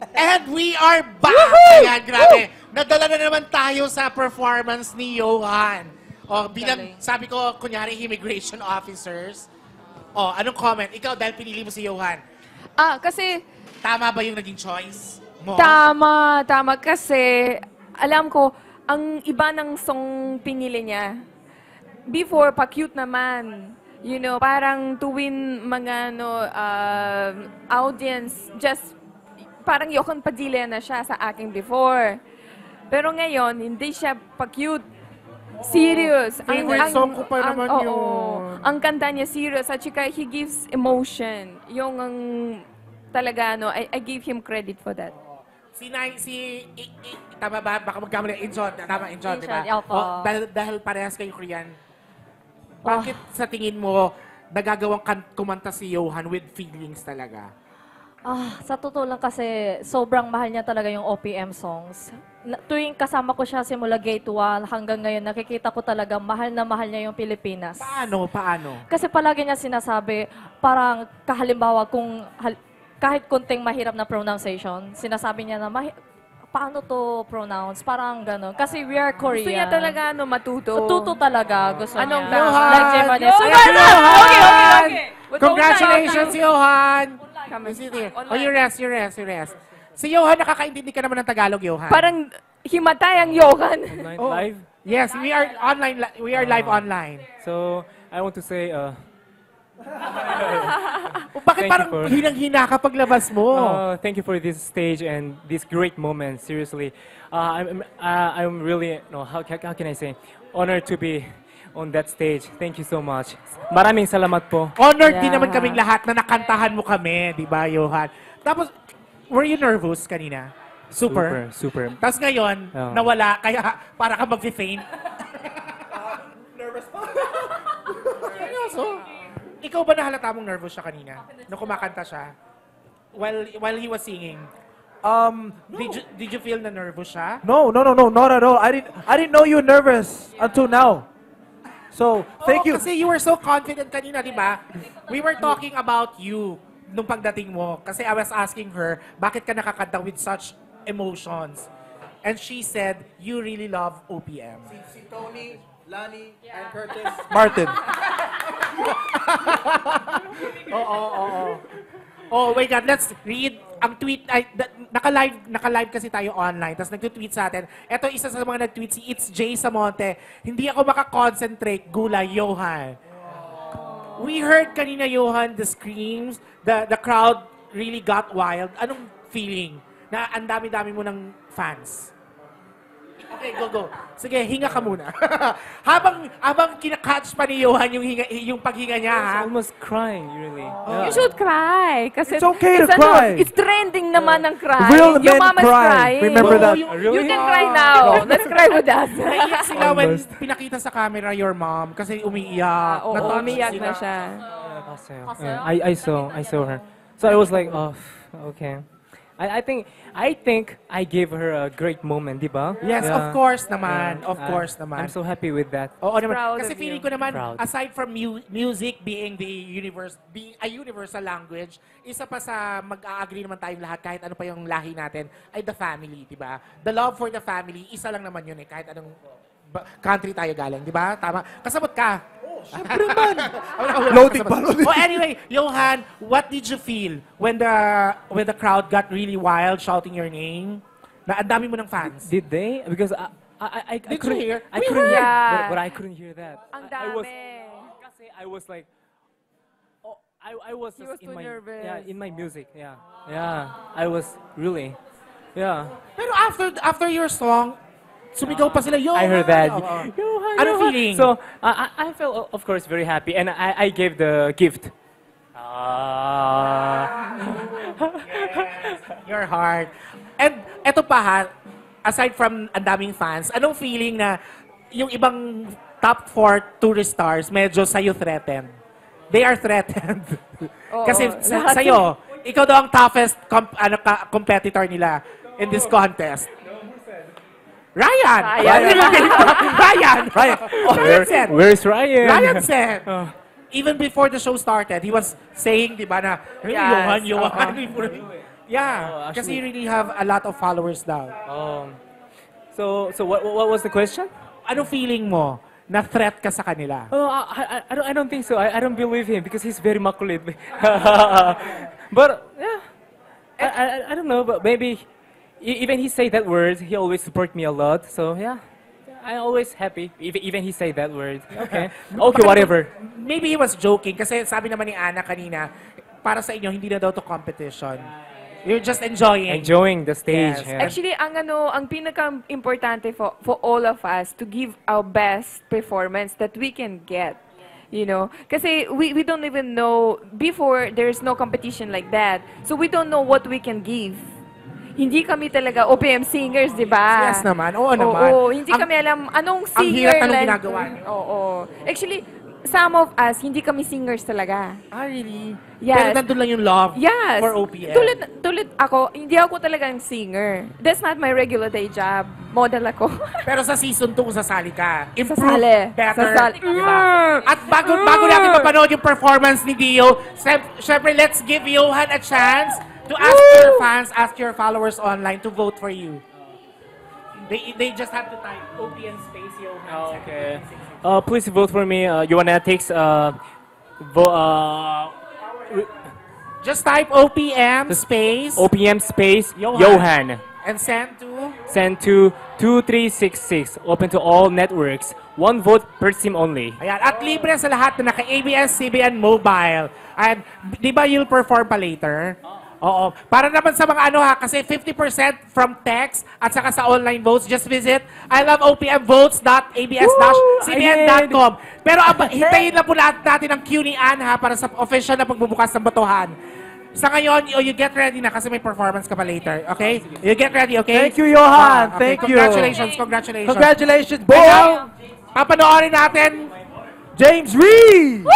And we are back! Ayan, grabe. Nadala na naman tayo sa performance ni Johan. O, bilang, sabi ko, kunyari, immigration officers. O, anong comment? Ikaw, dahil pinili mo si Johan, Kasi tama ba yung naging choice mo? tama kasi alam ko ang iba ng song pinili niya. Before pa cute naman. You know, parang to win mga audience, just parang Johan Padilla na siya sa akin before. Pero ngayon, hindi siya pa cute. Serious. Favorite song ko pa naman yun. Ang kanta niya serious at saka he gives emotion. Yung talaga, I give him credit for that. Tama ba? Baka magkamali. Injon. Tama, Injon, di ba? Injon, opo. Dahil parehas kayo Korean, bakit sa tingin mo nagagawang kumanta si Johan with feelings talaga? Sa totoo lang kasi, sobrang mahal niya talaga yung OPM songs. Tuwing kasama ko siya simula Gate 1 hanggang ngayon, nakikita ko talaga mahal na mahal niya yung Pilipinas. Paano? Kasi palagi niya sinasabi, parang kahalimbawa kung kahit kunting mahirap na pronunciation, sinasabi niya na paano to pronounce? Parang gano'n. Kasi we are Korean. Gusto niya talaga matuto. Matuto talaga. Gusto Anong niya. Johan? Like Japanese. Okay. Congratulations, Johan! Come Sit here. Oh, you rest. Si Johan, nakakaintindi ka naman ng Tagalog, Johan. Parang himatay ang Johan. Live? Yes, we are online. We are live online. So, I want to say, Bakit Thank parang you for- hinang-hina kapag labas mo? thank you for this stage and this great moment. Seriously, I'm really, how can I say, honored to be on that stage. Thank you so much. Maraming salamat po. Honored din naman kaming lahat na nakantahan mo kami, di ba, Johan? Tapos, were you nervous kanina? Super. Tapos ngayon, Oo. nawala, kaya para ka mag-faint. Nervous pa? Seryoso? Ikaw ba nahalata mong nervous siya kanina? Nung kumakanta siya? While he was singing? Did you feel na nervous siya? No, not at all. I didn't know you were nervous until now. So, thank you. Kasi you were so confident kanina, di ba? We were talking about you nung pagdating mo. Kasi I was asking her, bakit ka nakakanta with such emotions? And she said, you really love OPM. Si Tony, Lani, and Curtis. Martin. Oo. Oh my God, let's read ang tweet. Naka-live kasi tayo online. Tapos nag-tweet sa atin. Ito isa sa mga nag-tweet, si It's Jay Samonte. Hindi ako makakonsentrate, gulay, Johan. We heard kanina, Johan, the screams. The crowd really got wild. Anong feeling? Na ang dami-dami mo ng fans. Okay, go. Sige, hinga ka muna. habang kinakatch pa ni Johan yung paghinga niya, I was ha? almost crying, really. You should cry. Kasi It's okay to cry. It's trending naman ng cry. Real men Your mama's cry. crying. Remember that? You can cry now. Let's cry with us. Naiyak sila when pinakita sa camera your mom kasi umiiyak. Oo, Natouch umiyak sila. na siya. I saw her. So I was like, oh, okay. I think I gave her a great moment, di ba? Yes, Yeah. of course naman. Yeah. Of course naman. I'm so happy with that. Oo naman. Proud Kasi of feeling you. ko naman, Proud. aside from music being being a universal language, isa pa sa mag-a-agree naman tayong lahat, kahit ano pa yung lahi natin, ay the family, di ba? The love for the family, isa lang naman yun kahit anong country tayo galing, di ba? Tama. Kasabot ka. Siyempre man. Loading pa. Oh, anyway, Johan, what did you feel when the crowd got really wild shouting your name? Na ang dami mo ng fans. Did they? Because I Did you couldn't hear? I We couldn't heard. hear, but I couldn't hear that. Ang I was dami. kasi I was like, oh, I was He just was in too my nervous. in my music. Yeah. I was really. Yeah. Pero after your song, sumigaw pa sila, Johan! I heard that. Oo. Johan, Ano Johan. feeling? So I felt, of course, very happy, and I gave the gift. Your heart. And eto pa ha, aside from ang daming fans, anong feeling na yung ibang top 4 tourist stars medyo sa'yo threatened? They are threatened. Oo, Kasi lahat sa'yo, ikaw daw ang toughest competitor nila in this contest. Ryan! Ryan said. Where's Ryan? Ryan said. Even before the show started, he was saying, di ba, na, Yes, Johan. Yeah, kasi you really have a lot of followers daw. So what was the question? Ano feeling mo na threat ka sa kanila? Oh, I don't think so. I don't believe him because he's very makulit. But yeah, I don't know. But maybe even he say that word, he always support me a lot. So yeah, I'm always happy. Even he say that word. Okay, okay, whatever. Maybe he was joking kasi sabi naman ni Ana kanina, para sa inyo, hindi na daw to competition. You're just enjoying. Enjoying the stage. Yes. Yeah. Actually, ang pinaka-importante for all of us to give our best performance that we can get. You know? Kasi we don't even know, before, there's no competition like that. So we don't know what we can give. Hindi kami talaga OPM singers, di ba? Yes naman. Oo naman. Oo, hindi kami alam anong ang singer. hirap anong ginagawa niyo. Oo. Actually, some of us, hindi kami singers talaga. Ah, really? Yes. Pero nandun lang yung love Yes. for OPM. Tulad ako, hindi ako talagang singer. That's not my regular day job. Model ako. Pero sa season 2, kung sasali ka, improve, Sasali. better. Sasali. Diba? At bago natin mapanood yung performance ni Dio, syempre, let's give Johan a chance to ask your fans, ask your followers online to vote for you. They just have to type OPM space Johan. Okay. Please vote for me. Yohanetics. Just type OPM space OPM space Johan. Johan. and send to... Send to 2366. Open to all networks. One vote per team only. Ayan. At libre sa lahat na naka-ABS-CBN Mobile. And di ba you'll perform pa later? Oo. Para naman sa mga ano ha, kasi 50% from text at saka sa online votes, just visit iloveopmvotes.abs-cbn.com. Pero hintayin na po natin ang Q ni Ann ha, para sa official na pagbubukas ng botohan. Sa ngayon, you get ready na kasi may performance ka pa later. Okay? You get ready, okay? Thank you, Johan. Okay. Thank you. Congratulations, congratulations. Congratulations, And now, boy! papanoorin natin James Reed!